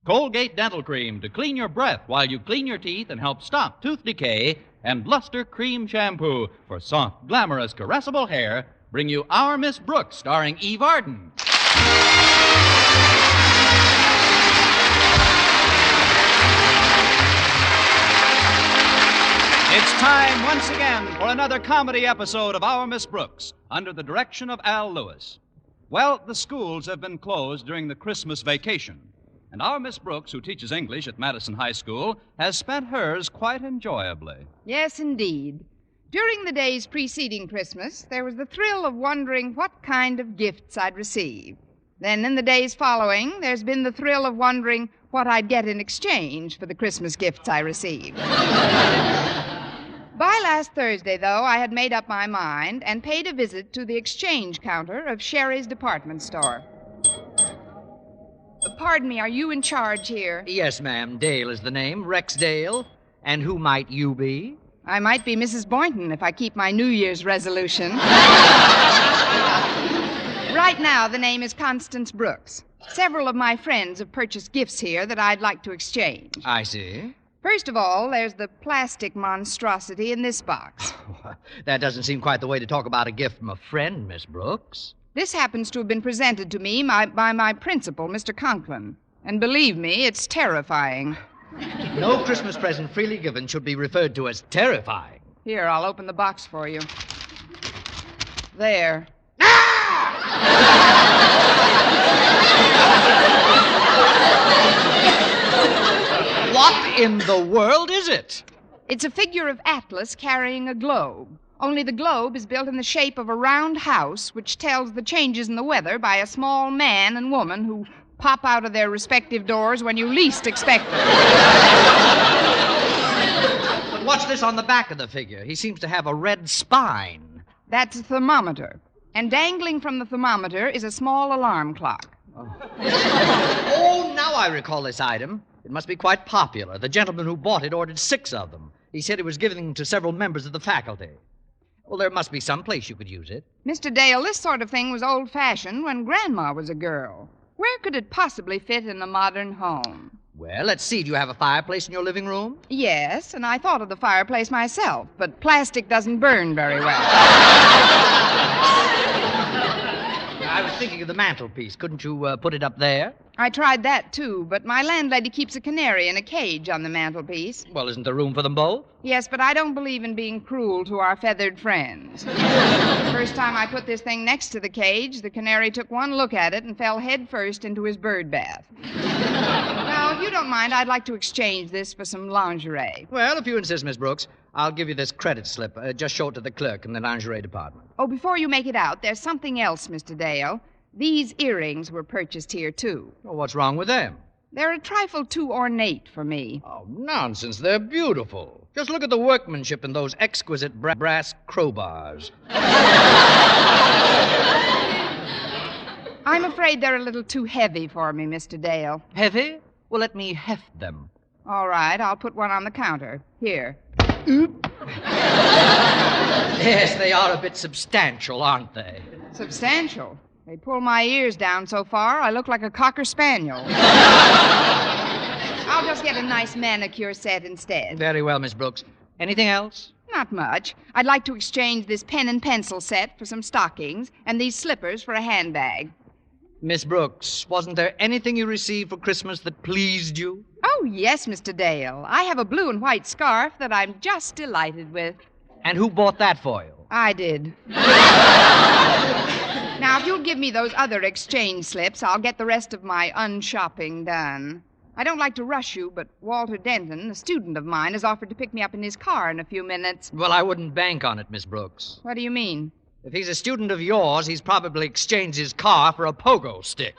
Colgate Dental Cream to clean your breath while you clean your teeth and help stop tooth decay, and Luster Cream Shampoo for soft, glamorous, caressable hair bring you Our Miss Brooks, starring Eve Arden. It's time once again for another comedy episode of Our Miss Brooks, under the direction of Al Lewis. Well, the schools have been closed during the Christmas vacation, and our Miss Brooks, who teaches English at Madison High School, has spent hers quite enjoyably. Yes, indeed. During the days preceding Christmas, there was the thrill of wondering what kind of gifts I'd receive. Then in the days following, there's been the thrill of wondering what I'd get in exchange for the Christmas gifts I received. By last Thursday, though, I had made up my mind and paid a visit to the exchange counter of Sherry's department store. Pardon me, are you in charge here? Yes, ma'am. Dale is the name, Rex Dale. And who might you be? I might be Mrs. Boynton if I keep my New Year's resolution. Right now, the name is Constance Brooks. Several of my friends have purchased gifts here that I'd like to exchange. I see. First of all, there's the plastic monstrosity in this box. That doesn't seem quite the way to talk about a gift from a friend, Miss Brooks. This happens to have been presented to me by my principal, Mr. Conklin. And believe me, it's terrifying. No Christmas present freely given should be referred to as terrifying. Here, I'll open the box for you. There. What in the world is it? It's a figure of Atlas carrying a globe. Only the globe is built in the shape of a round house, which tells the changes in the weather by a small man and woman who pop out of their respective doors when you least expect them. But what's this on the back of the figure? He seems to have a red spine. That's a thermometer. And dangling from the thermometer is a small alarm clock. Oh, now I recall this item. It must be quite popular. The gentleman who bought it ordered 6 of them. He said he was giving them to several members of the faculty. Well, there must be some place you could use it. Mr. Dale, this sort of thing was old-fashioned when Grandma was a girl. Where could it possibly fit in a modern home? Well, let's see. Do you have a fireplace in your living room? Yes, and I thought of the fireplace myself, but plastic doesn't burn very well. I was thinking of the mantelpiece. Couldn't you put it up there? I tried that, too, but my landlady keeps a canary in a cage on the mantelpiece. Well, isn't there room for them both? Yes, but I don't believe in being cruel to our feathered friends. The first time I put this thing next to the cage, the canary took one look at it and fell head first into his bird bath. Now, if you don't mind, I'd like to exchange this for some lingerie. Well, if you insist, Miss Brooks, I'll give you this credit slip. Just show it to the clerk in the lingerie department. Oh, before you make it out, there's something else, Mr. Dale. These earrings were purchased here, too. Well, what's wrong with them? They're a trifle too ornate for me. Oh, nonsense. They're beautiful. Just look at the workmanship in those exquisite brass crowbars. I'm afraid they're a little too heavy for me, Mr. Dale. Heavy? Well, let me heft them. All right, I'll put one on the counter. Here. Yes, they are a bit substantial, aren't they? Substantial. They pull my ears down so far, I look like a cocker spaniel. I'll just get a nice manicure set instead. Very well, Miss Brooks. Anything else? Not much. I'd like to exchange this pen and pencil set for some stockings and these slippers for a handbag. Miss Brooks, wasn't there anything you received for Christmas that pleased you? Oh, yes, Mr. Dale. I have a blue and white scarf that I'm just delighted with. And who bought that for you? I did. Now, if you'll give me those other exchange slips, I'll get the rest of my unshopping done. I don't like to rush you, but Walter Denton, a student of mine, has offered to pick me up in his car in a few minutes. Well, I wouldn't bank on it, Miss Brooks. What do you mean? If he's a student of yours, he's probably exchanged his car for a pogo stick.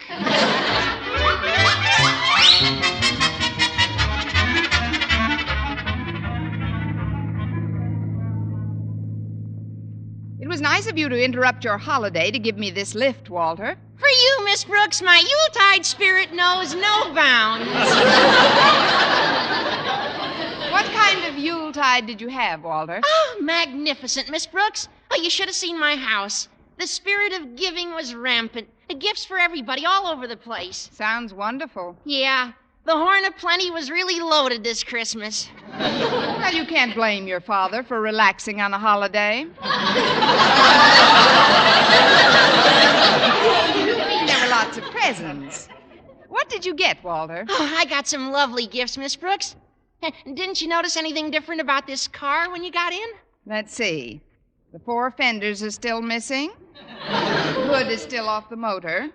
It was nice of you to interrupt your holiday to give me this lift, Walter. For you, Miss Brooks, my Yuletide spirit knows no bounds. What kind of Yuletide did you have, Walter? Oh, magnificent, Miss Brooks. Oh, you should have seen my house. The spirit of giving was rampant. Gifts for everybody all over the place. Sounds wonderful. Yeah. The horn of plenty was really loaded this Christmas. Well, you can't blame your father for relaxing on a holiday. There were lots of presents. What did you get, Walter? Oh, I got some lovely gifts, Miss Brooks. Didn't you notice anything different about this car when you got in? Let's see. The 4 fenders are still missing. The hood is still off the motor.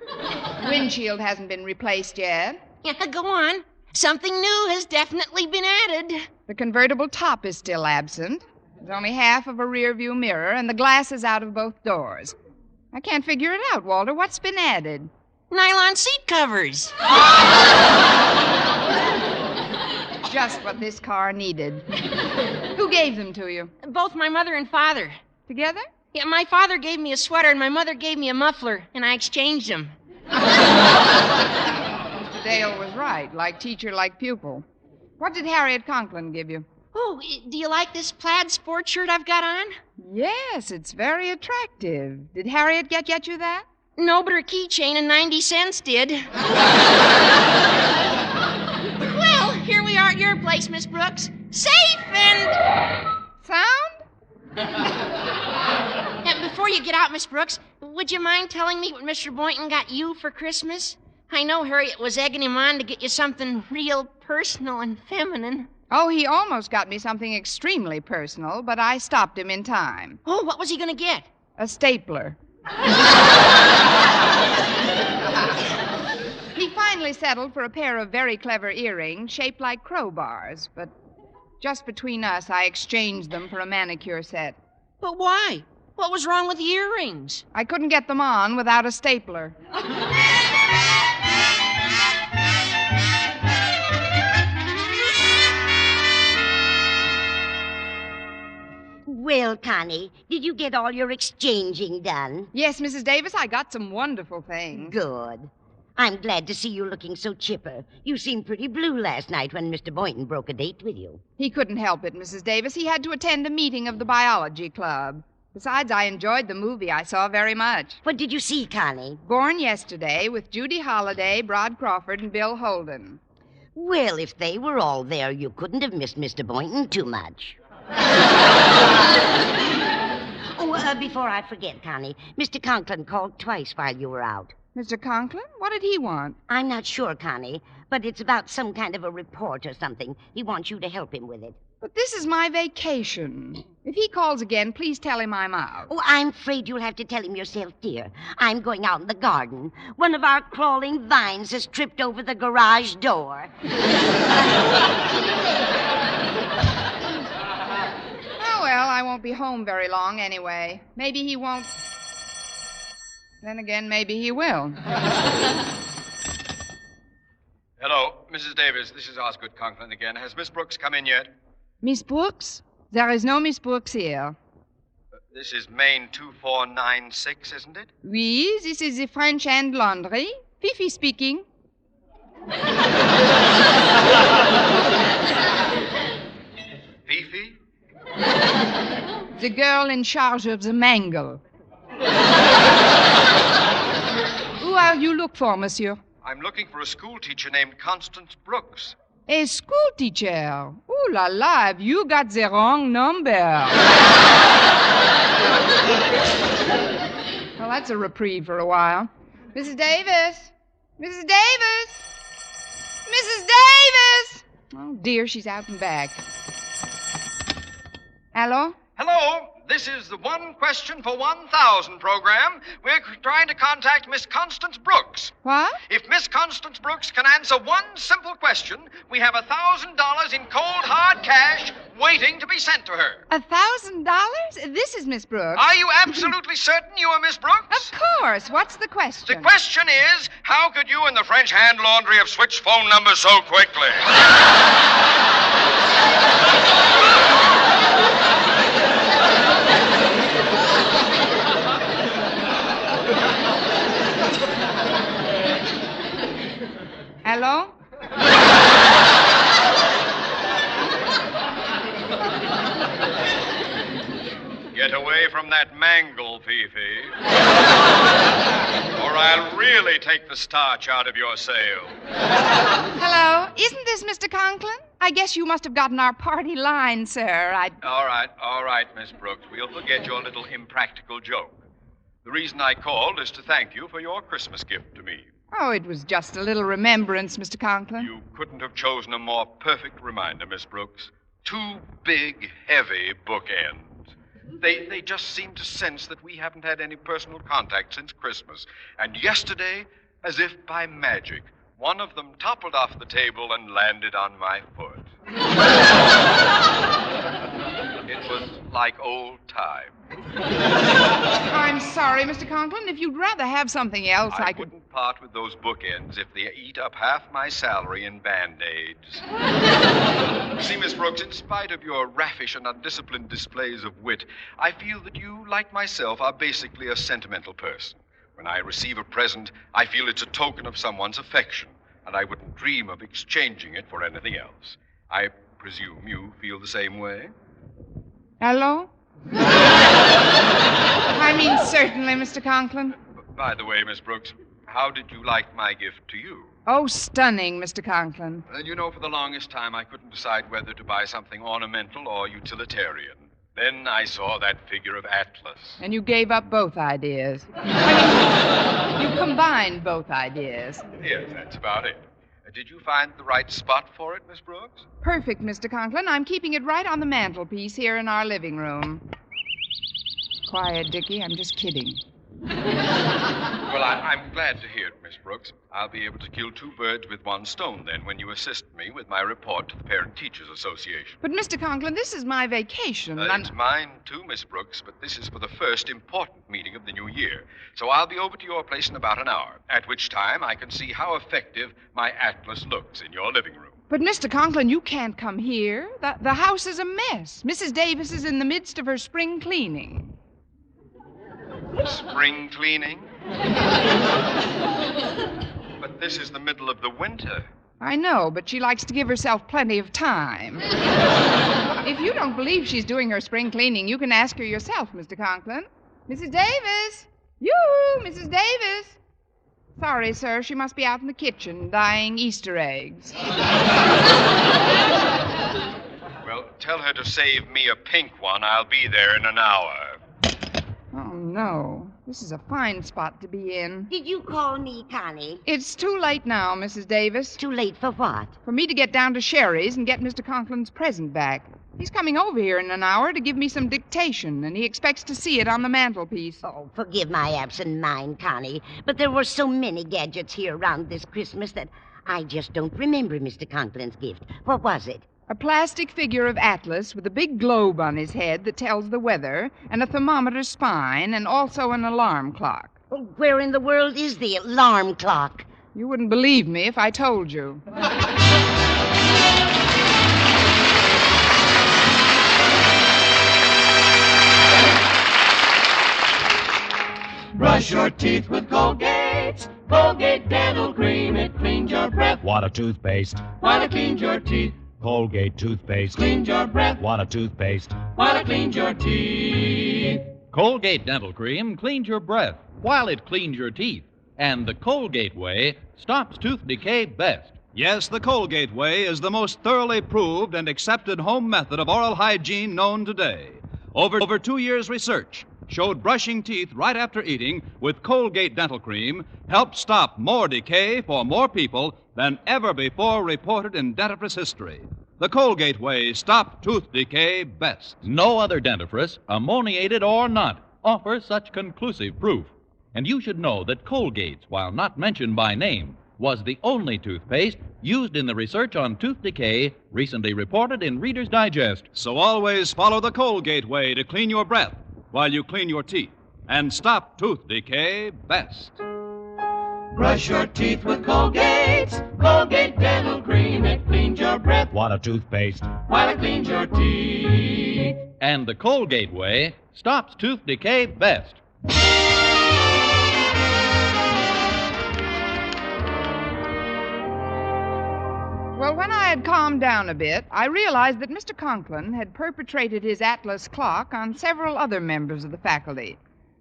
The windshield hasn't been replaced yet. Yeah, go on. Something new has definitely been added. The convertible top is still absent. There's only half of a rear view mirror, and the glass is out of both doors. I can't figure it out, Walter. What's been added? Nylon seat covers. Just what this car needed. Who gave them to you? Both my mother and father. Together? Yeah, my father gave me a sweater and my mother gave me a muffler, and I exchanged them. Mr. Dale was right. Like teacher, like pupil. What did Harriet Conklin give you? Oh, do you like this plaid sport shirt I've got on? Yes, it's very attractive. Did Harriet get you that? No, but her keychain and 90 cents did. Well, here we are at your place, Miss Brooks. Safe and... Sound? Before you get out, Miss Brooks, would you mind telling me what Mr. Boynton got you for Christmas? I know Harriet was egging him on to get you something real personal and feminine. Oh, he almost got me something extremely personal, but I stopped him in time. Oh, what was he going to get? A stapler. He finally settled for a pair of very clever earrings shaped like crowbars, but just between us, I exchanged them for a manicure set. But why? What was wrong with the earrings? I couldn't get them on without a stapler. Well, Connie, did you get all your exchanging done? Yes, Mrs. Davis, I got some wonderful things. Good. I'm glad to see you looking so chipper. You seemed pretty blue last night when Mr. Boynton broke a date with you. He couldn't help it, Mrs. Davis. He had to attend a meeting of the biology club. Besides, I enjoyed the movie I saw very much. What did you see, Connie? Born Yesterday with Judy Holliday, Brod Crawford, and Bill Holden. Well, if they were all there, you couldn't have missed Mr. Boynton too much. Before I forget, Connie, Mr. Conklin called twice while you were out. Mr. Conklin? What did he want? I'm not sure, Connie, but it's about some kind of a report or something. He wants you to help him with it. But this is my vacation. If he calls again, please tell him I'm out. Oh, I'm afraid you'll have to tell him yourself, dear. I'm going out in the garden. One of our crawling vines has tripped over the garage door. Oh, well, I won't be home very long anyway. Maybe he won't. Then again, maybe he will. Hello, Mrs. Davis. This is Osgood Conklin again. Has Miss Brooks come in yet? Miss Brooks? There is no Miss Brooks here. This is Main 2496, isn't it? Oui, this is the French Hand Laundry. Fifi speaking. Fifi? The girl in charge of the mangle. Who are you look for, monsieur? I'm looking for a school teacher named Constance Brooks. A school teacher? Ooh la la, have you got the wrong number? Well, that's a reprieve for a while. Mrs. Davis! Mrs. Davis! Mrs. Davis! Oh, dear, she's out and back. Hello? Hello, this is the One Question for 1,000 program. We're trying to contact Miss Constance Brooks. What? If Miss Constance Brooks can answer one simple question, we have $1,000 in cold, hard cash waiting to be sent to her. $1,000? This is Miss Brooks. Are you absolutely certain you are Miss Brooks? Of course. What's the question? The question is, how could you and the French hand laundry have switched phone numbers so quickly? Hello? Get away from that mangle, Fifi. All or I'll really take the starch out of your sail. Hello. Isn't this Mr. Conklin? I guess you must have gotten our party line, sir. All right, Miss Brooks. We'll forget your little impractical joke. The reason I called is to thank you for your Christmas gift to me. Oh, it was just a little remembrance, Mr. Conklin. You couldn't have chosen a more perfect reminder, Miss Brooks. 2 big, heavy bookends. They just seem to sense that we haven't had any personal contact since Christmas. And yesterday, as if by magic, one of them toppled off the table and landed on my foot. It was like old times. I'm sorry, Mr. Conklin. If you'd rather have something else, I could... wouldn't part with those bookends if they eat up half my salary in Band-Aids. See, Miss Brooks, in spite of your raffish and undisciplined displays of wit, I feel that you, like myself, are basically a sentimental person. When I receive a present, I feel it's a token of someone's affection, and I wouldn't dream of exchanging it for anything else. I presume you feel the same way? Hello? I mean, certainly, Mr. Conklin. By the way, Miss Brooks, how did you like my gift to you? Oh, stunning, Mr. Conklin. You know, for the longest time, I couldn't decide whether to buy something ornamental or utilitarian. Then I saw that figure of Atlas. And you gave up both ideas. I mean, you combined both ideas. Yes, that's about it. Did you find the right spot for it, Miss Brooks? Perfect, Mr. Conklin. I'm keeping it right on the mantelpiece here in our living room. Quiet, Dickie. I'm just kidding. Well, I'm glad to hear it, Miss Brooks. I'll be able to kill 2 birds with 1 stone then when you assist me with my report to the Parent Teachers Association. But, Mr. Conklin, this is my vacation. It's mine, too, Miss Brooks, but this is for the first important meeting of the new year. So I'll be over to your place in about an hour, at which time I can see how effective my Atlas looks in your living room. But, Mr. Conklin, you can't come here. The house is a mess. Mrs. Davis is in the midst of her spring cleaning. Spring cleaning? But this is the middle of the winter. I know, but she likes to give herself plenty of time. If you don't believe she's doing her spring cleaning, you can ask her yourself, Mr. Conklin. Mrs. Davis! Yoo-hoo, Mrs. Davis! Sorry, sir, she must be out in the kitchen dyeing Easter eggs. Well, tell her to save me a pink one. I'll be there in an hour. Oh, no. This is a fine spot to be in. Did you call me, Connie? It's too late now, Mrs. Davis. Too late for what? For me to get down to Sherry's and get Mr. Conklin's present back. He's coming over here in an hour to give me some dictation, and he expects to see it on the mantelpiece. Oh, forgive my absent mind, Connie, but there were so many gadgets here around this Christmas that I just don't remember Mr. Conklin's gift. What was it? A plastic figure of Atlas with a big globe on his head that tells the weather, and a thermometer spine, and also an alarm clock. Oh, where in the world is the alarm clock? You wouldn't believe me if I told you. Brush your teeth with Colgate. Colgate Dental Cream. It cleans your breath. Want a toothpaste? While it cleans your teeth. Colgate toothpaste. Cleans your breath. Want a toothpaste? While it cleans your teeth. Colgate Dental Cream cleans your breath while it cleans your teeth. And the Colgate way stops tooth decay best. Yes, the Colgate way is the most thoroughly proved and accepted home method of oral hygiene known today. Over 2 years' research showed brushing teeth right after eating with Colgate Dental Cream helped stop more decay for more people than ever before reported in dentifrice history. The Colgate way stopped tooth decay best. No other dentifrice, ammoniated or not, offers such conclusive proof. And you should know that Colgate's, while not mentioned by name, was the only toothpaste used in the research on tooth decay recently reported in Reader's Digest. So always follow the Colgate way to clean your breath while you clean your teeth and stop tooth decay best. Brush your teeth with Colgate. Colgate Dental Cream. It cleans your breath. Want a toothpaste? While it cleans your teeth. And the Colgate way stops tooth decay best. Well, when I had calmed down a bit, I realized that Mr. Conklin had perpetrated his Atlas clock on several other members of the faculty.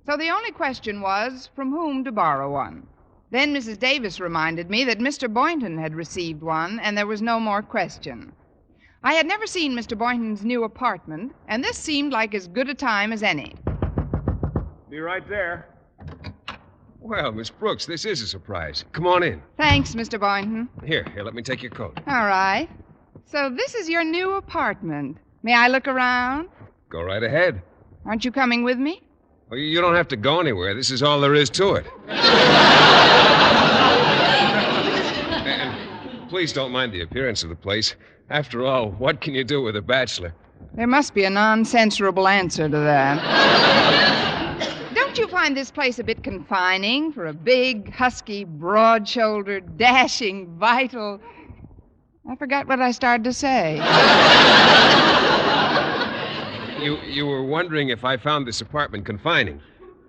So the only question was from whom to borrow one. Then Mrs. Davis reminded me that Mr. Boynton had received one, and there was no more question. I had never seen Mr. Boynton's new apartment, and this seemed like as good a time as any. Be right there. Well, Miss Brooks, this is a surprise. Come on in. Thanks, Mr. Boynton. Here, let me take your coat. All right. So this is your new apartment. May I look around? Go right ahead. Aren't you coming with me? Well, you don't have to go anywhere. This is all there is to it. And please don't mind the appearance of the place. After all, what can you do with a bachelor? There must be a non-censorable answer to that. Don't you find this place a bit confining for a big, husky, broad-shouldered, dashing, vital... I forgot what I started to say. You were wondering if I found this apartment confining.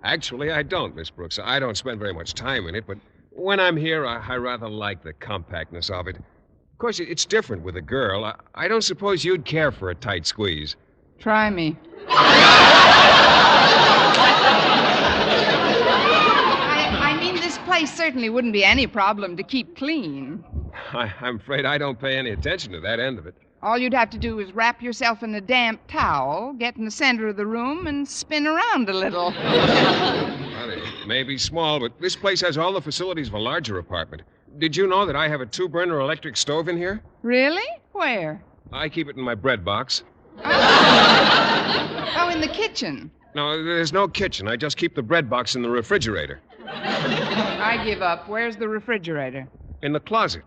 Actually, I don't, Miss Brooks. I don't spend very much time in it, but when I'm here, I rather like the compactness of it. Of course, it's different with a girl. I don't suppose you'd care for a tight squeeze. Try me. I mean, this place certainly wouldn't be any problem to keep clean. I'm afraid I don't pay any attention to that end of it. All you'd have to do is wrap yourself in a damp towel, get in the center of the room, and spin around a little. Well, it may be small, but this place has all the facilities of a larger apartment. Did you know that I have a 2-burner electric stove in here? Really? Where? I keep it in my bread box. Oh, in the kitchen. No, there's no kitchen. I just keep the bread box in the refrigerator. I give up. Where's the refrigerator? In the closet.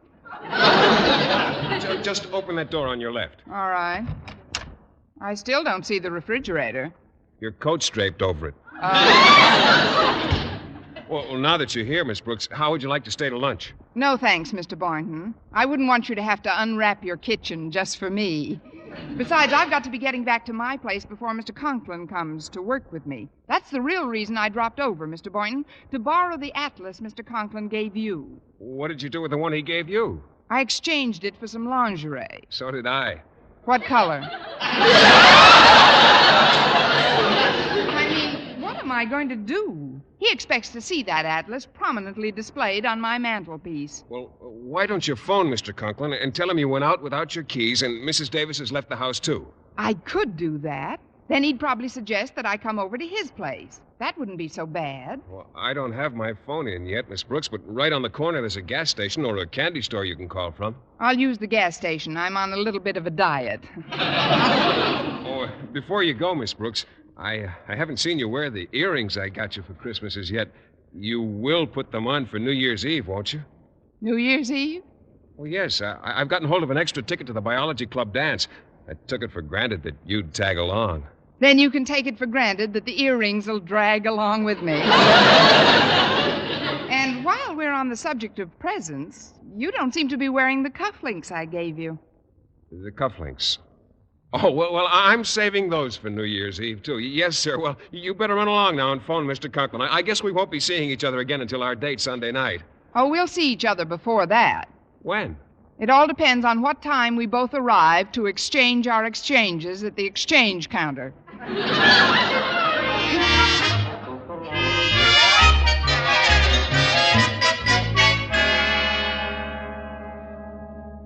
Just open that door on your left. All right. I still don't see the refrigerator. Your coat's draped over it. Well, now that you're here, Miss Brooks, how would you like to stay to lunch? No, thanks, Mr. Boynton. I wouldn't want you to have to unwrap your kitchen just for me. Besides, I've got to be getting back to my place before Mr. Conklin comes to work with me. That's the real reason I dropped over, Mr. Boynton, to borrow the atlas Mr. Conklin gave you. What did you do with the one he gave you? I exchanged it for some lingerie. So did I. What color? I mean, what am I going to do? He expects to see that atlas prominently displayed on my mantelpiece. Well, why don't you phone Mr. Conklin and tell him you went out without your keys and Mrs. Davis has left the house, too? I could do that. Then he'd probably suggest that I come over to his place. That wouldn't be so bad. Well, I don't have my phone in yet, Miss Brooks, but right on the corner there's a gas station or a candy store you can call from. I'll use the gas station. I'm on a little bit of a diet. Oh, before you go, Miss Brooks, I haven't seen you wear the earrings I got you for Christmas as yet. You will put them on for New Year's Eve, won't you? New Year's Eve? Well, yes. I've gotten hold of an extra ticket to the biology club dance. I took it for granted that you'd tag along. Then you can take it for granted that the earrings will drag along with me. And while we're on the subject of presents, you don't seem to be wearing the cufflinks I gave you. The cufflinks? Oh, well, I'm saving those for New Year's Eve, too. Yes, sir. Well, you better run along now and phone Mr. Conklin. I guess we won't be seeing each other again until our date Sunday night. Oh, we'll see each other before that. When? It all depends on what time we both arrive to exchange our exchanges at the exchange counter.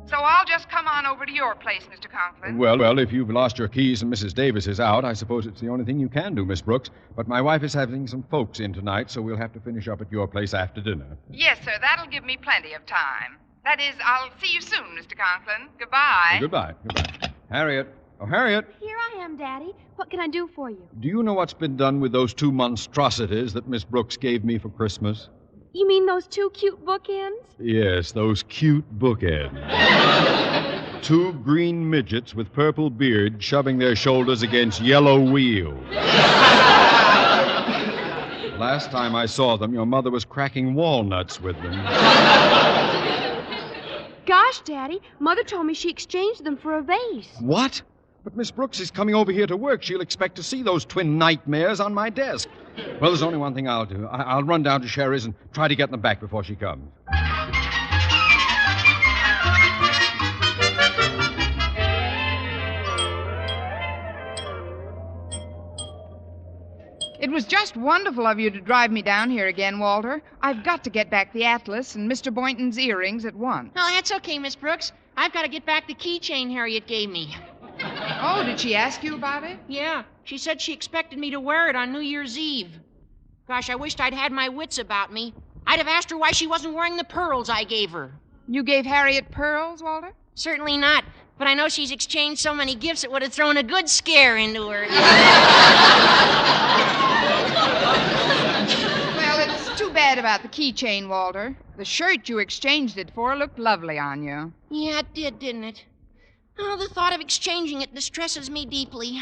So I'll just come on over to your place, Mr. Conklin. Well, if you've lost your keys and Mrs. Davis is out, I suppose it's the only thing you can do, Miss Brooks. But my wife is having some folks in tonight, so we'll have to finish up at your place after dinner. Yes, sir. That'll give me plenty of time. That is, I'll see you soon, Mr. Conklin. Goodbye. Goodbye. Harriet. Oh, Harriet, Here I am, Daddy. What can I do for you? do you know what's been done with those 2 monstrosities that Miss Brooks gave me for Christmas? You mean those 2 cute bookends? Yes, those cute bookends. 2 green midgets with purple beards shoving their shoulders against yellow wheels. Last time I saw them, your mother was cracking walnuts with them. Gosh, Daddy, Mother told me she exchanged them for a vase. What? But Miss Brooks is coming over here to work. She'll expect to see those twin nightmares on my desk. Well, there's only one thing I'll do. I'll run down to Sherry's and try to get them back before she comes. It was just wonderful of you to drive me down here again, Walter. I've got to get back the atlas and Mr. Boynton's earrings at once. Oh, that's okay, Miss Brooks. I've got to get back the keychain Harriet gave me. Oh, did she ask you about it? Yeah, she said she expected me to wear it on New Year's Eve. Gosh, I wished I'd had my wits about me. I'd have asked her why she wasn't wearing the pearls I gave her. You gave Harriet pearls, Walter? Certainly not, but I know she's exchanged so many gifts it would have thrown a good scare into her. Well, it's too bad about the keychain, Walter. The shirt you exchanged it for looked lovely on you. Yeah, it did, didn't it? Oh, the thought of exchanging it distresses me deeply.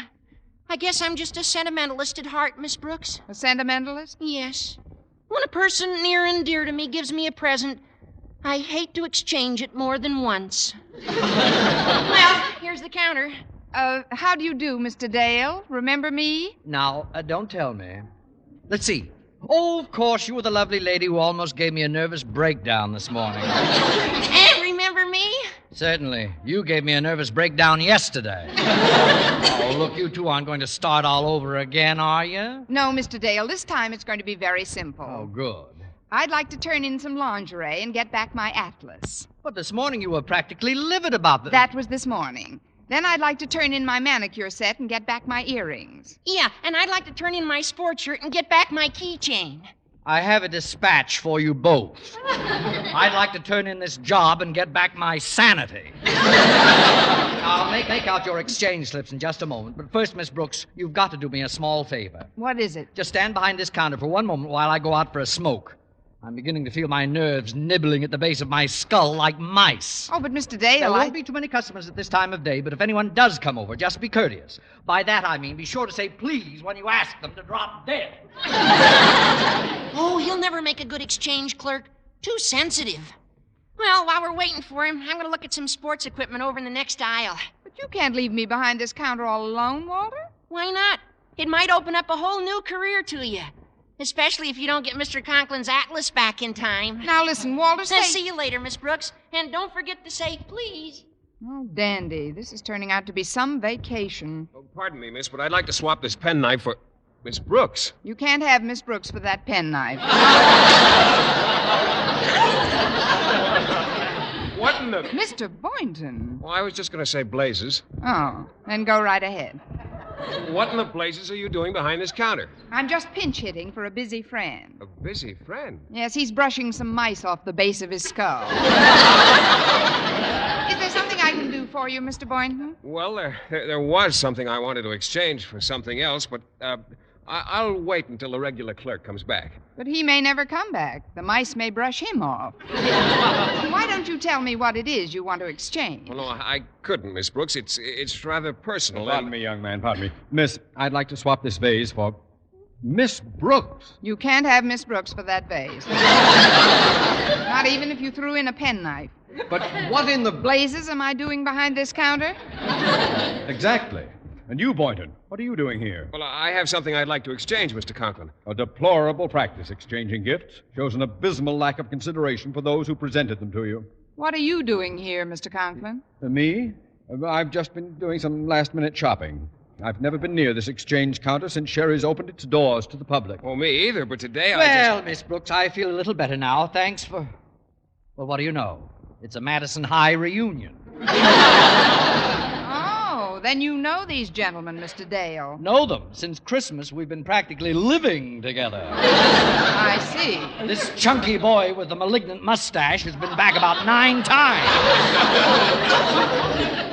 I guess I'm just a sentimentalist at heart, Miss Brooks. A sentimentalist? Yes. When a person near and dear to me gives me a present, I hate to exchange it more than once. Well, here's the counter. How do you do, Mr. Dale? Remember me? Now, don't tell me. Let's see. Oh, of course, you were the lovely lady who almost gave me a nervous breakdown this morning. And remember me? Certainly. You gave me a nervous breakdown yesterday. Oh, look, you two aren't going to start all over again, are you? No, Mr. Dale. This time it's going to be very simple. Oh, good. I'd like to turn in some lingerie and get back my atlas. But this morning you were practically livid about the... That was this morning. Then I'd like to turn in my manicure set and get back my earrings. Yeah, and I'd like to turn in my sports shirt and get back my keychain. I have a dispatch for you both. I'd like to turn in this job and get back my sanity. I'll make out your exchange slips in just a moment. But first, Miss Brooks, you've got to do me a small favor. What is it? Just stand behind this counter for one moment while I go out for a smoke. I'm beginning to feel my nerves nibbling at the base of my skull like mice. Oh, but Mr. Dale, There won't be too many customers at this time of day, but if anyone does come over, just be courteous. By that I mean be sure to say please when you ask them to drop dead. Oh, he'll never make a good exchange clerk. Too sensitive. Well, while we're waiting for him, I'm going to look at some sports equipment over in the next aisle. But you can't leave me behind this counter all alone, Walter. Why not? It might open up a whole new career to you. Especially if you don't get Mr. Conklin's atlas back in time. Now listen, Walter, See you later, Miss Brooks. And don't forget to say please. Oh, dandy. This is turning out to be some vacation. Oh, pardon me, miss, but I'd like to swap this penknife for Miss Brooks. You can't have Miss Brooks for that penknife. What in the... Mr. Boynton. Well, I was just going to say blazes. Oh, then go right ahead. What in the blazes are you doing behind this counter? I'm just pinch hitting for a busy friend. A busy friend? Yes, he's brushing some mice off the base of his skull. Is there something I can do for you, Mr. Boynton? Well, there was something I wanted to exchange for something else, but I'll wait until the regular clerk comes back. But he may never come back. The mice may brush him off. Why don't you tell me what it is you want to exchange? Well, no, I couldn't, Miss Brooks. It's rather personal. Pardon me, young man, pardon me. Miss, I'd like to swap this vase for Miss Brooks. You can't have Miss Brooks for that vase. Not even if you threw in a penknife. But what in the... blazes am I doing behind this counter? Exactly. And you, Boynton, what are you doing here? Well, I have something I'd like to exchange, Mr. Conklin. A deplorable practice, exchanging gifts. Shows an abysmal lack of consideration for those who presented them to you. What are you doing here, Mr. Conklin? Me? I've just been doing some last-minute shopping. I've never been near this exchange counter since Sherry's opened its doors to the public. Oh, me either, but today Well, Miss Brooks, I feel a little better now. Thanks for... Well, what do you know? It's a Madison High reunion. Oh, then you know these gentlemen, Mr. Dale. Know them. Since Christmas, we've been practically living together. I see. This chunky boy with the malignant mustache has been back about 9 times.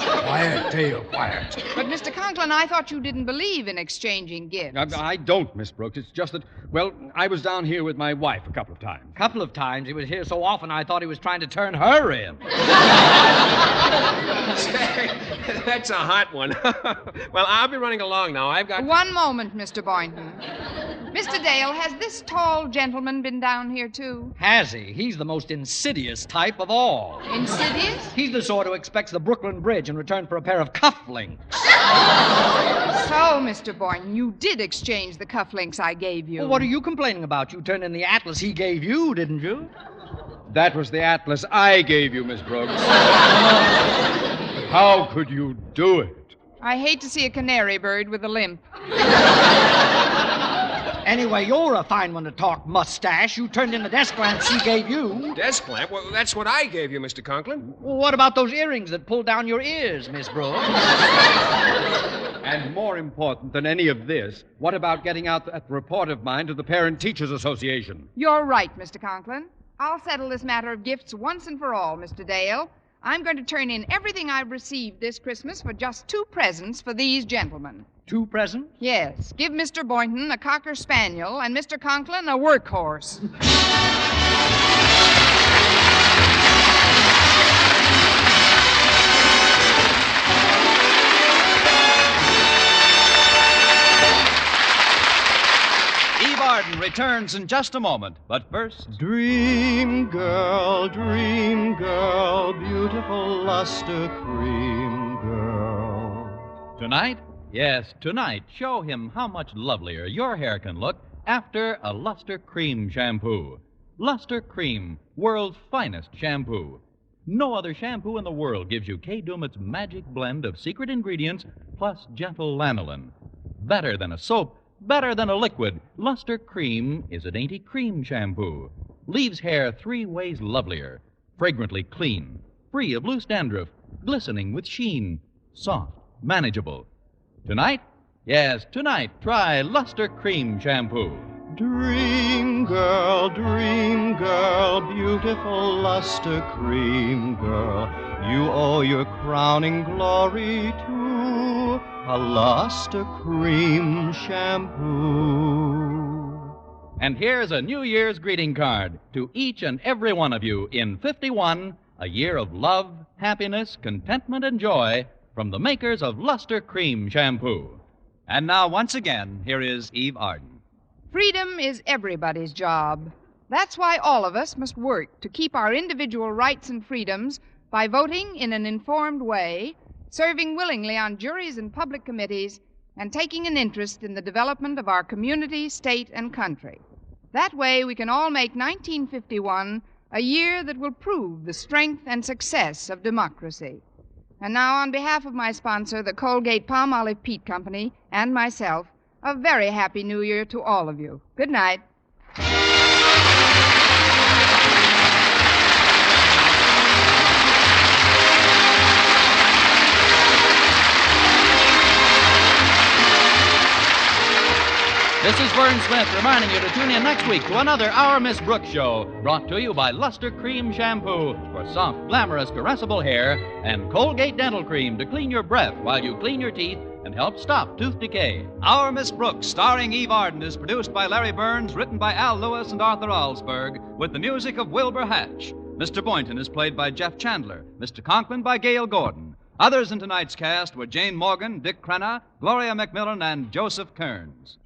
Quiet, Dale, quiet. But, Mr. Conklin, I thought you didn't believe in exchanging gifts. I don't, Miss Brooks. It's just that, well, I was down here with my wife a couple of times. Couple of times. He was here so often I thought he was trying to turn her in. That's a hot one. Well, I'll be running along now. I've got... One moment, Mr. Boynton. Mr. Dale, has this tall gentleman been down here, too? Has he? He's the most insidious type of all. Insidious? He's the sort who expects the Brooklyn Bridge in return for a pair of cufflinks. So, Mr. Boynton, you did exchange the cufflinks I gave you. Well, what are you complaining about? You turned in the atlas he gave you, didn't you? That was the atlas I gave you, Miss Brooks. How could you do it? I hate to see a canary bird with a limp. Anyway, you're a fine one to talk, mustache. You turned in the desk lamp she gave you. Desk lamp? Well, that's what I gave you, Mr. Conklin. Well, what about those earrings that pulled down your ears, Miss Brooks? And more important than any of this, what about getting out that report of mine to the Parent Teachers Association? You're right, Mr. Conklin. I'll settle this matter of gifts once and for all, Mr. Dale. I'm going to turn in everything I've received this Christmas for just 2 presents for these gentlemen. 2 presents? Yes. Give Mr. Boynton a Cocker Spaniel and Mr. Conklin a workhorse. Eve Arden returns in just a moment, but first... Dream girl, beautiful luster cream girl. Tonight? Yes, tonight, show him how much lovelier your hair can look after a Luster Cream shampoo. Luster Cream, world's finest shampoo. No other shampoo in the world gives you Kay Daumit's magic blend of secret ingredients plus gentle lanolin. Better than a soap, better than a liquid, Luster Cream is a dainty cream shampoo. Leaves hair 3 ways lovelier. Fragrantly clean, free of loose dandruff, glistening with sheen, soft, manageable. Tonight? Yes, tonight, try Luster Cream Shampoo. Dream girl, beautiful luster cream girl. You owe your crowning glory to a luster cream shampoo. And here's a New Year's greeting card to each and every one of you in 51, a year of love, happiness, contentment, and joy from the makers of Luster Cream Shampoo. And now, once again, here is Eve Arden. Freedom is everybody's job. That's why all of us must work to keep our individual rights and freedoms by voting in an informed way, serving willingly on juries and public committees, and taking an interest in the development of our community, state, and country. That way, we can all make 1951 a year that will prove the strength and success of democracy. And now, on behalf of my sponsor, the Colgate Palmolive Peat Company, and myself, a very happy New Year to all of you. Good night. This is Vern Smith reminding you to tune in next week to another Our Miss Brooks show, brought to you by Luster Cream Shampoo for soft, glamorous, caressable hair, and Colgate Dental Cream to clean your breath while you clean your teeth and help stop tooth decay. Our Miss Brooks, starring Eve Arden, is produced by Larry Burns, written by Al Lewis and Arthur Alsberg, with the music of Wilbur Hatch. Mr. Boynton is played by Jeff Chandler, Mr. Conklin by Gale Gordon. Others in tonight's cast were Jane Morgan, Dick Crenna, Gloria McMillan, and Joseph Kearns.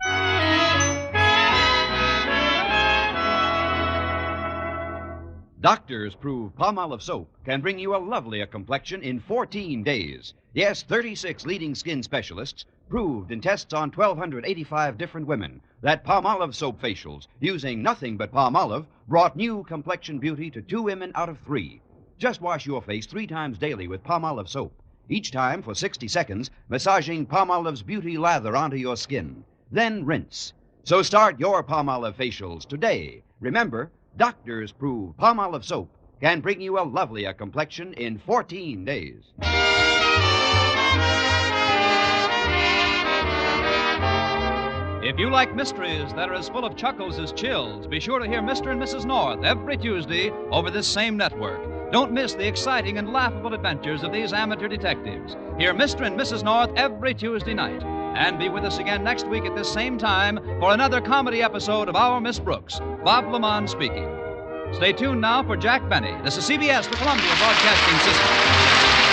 Doctors prove Palmolive soap can bring you a lovelier complexion in 14 days. Yes, 36 leading skin specialists proved in tests on 1,285 different women that Palmolive soap facials, using nothing but Palmolive, brought new complexion beauty to 2 women out of 3. Just wash your face 3 times daily with Palmolive soap, each time for 60 seconds, massaging Palmolive's beauty lather onto your skin. Then rinse. So start your Palmolive facials today. Remember, doctors prove Palmolive soap can bring you a lovelier complexion in 14 days. If you like mysteries that are as full of chuckles as chills, be sure to hear Mr. and Mrs. North every Tuesday over this same network. Don't miss the exciting and laughable adventures of these amateur detectives. Hear Mr. and Mrs. North every Tuesday night. And be with us again next week at this same time for another comedy episode of Our Miss Brooks. Bob Lamont speaking. Stay tuned now for Jack Benny. This is CBS, the Columbia Broadcasting System.